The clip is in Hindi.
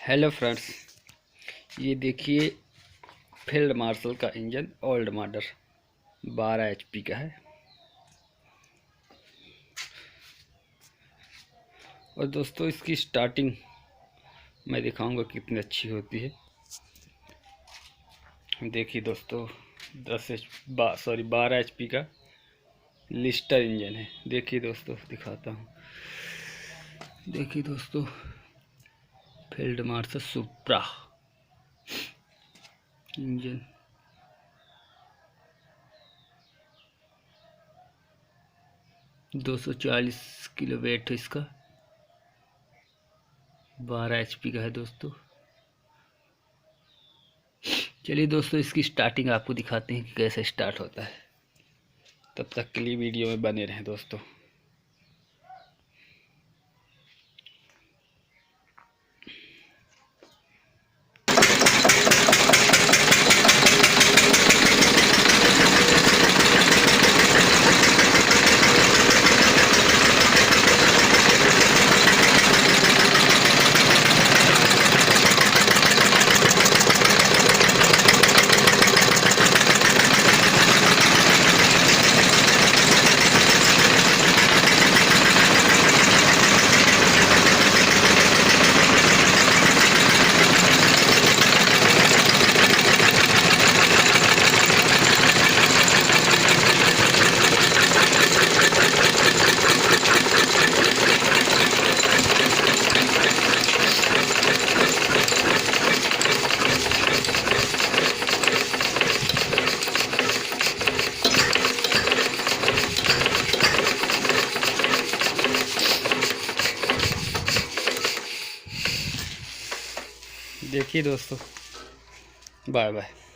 हेलो फ्रेंड्स, ये देखिए फील्ड मार्शल का इंजन ओल्ड मॉडल 12 HP का है। और दोस्तों इसकी स्टार्टिंग मैं दिखाऊंगा कितनी अच्छी होती है। देखिए दोस्तों 12 HP का लिस्टर इंजन है। देखिए दोस्तों दिखाता हूँ। देखिए दोस्तों फील्ड मार्शल सुप्रा इंजन। दो 240 किलो वेट है इसका। 12 HP का है दोस्तों। चलिए दोस्तों इसकी स्टार्टिंग आपको दिखाते हैं कि कैसे स्टार्ट होता है। तब तक के लिए वीडियो में बने रहें दोस्तों। देखिए दोस्तों, बाय बाय।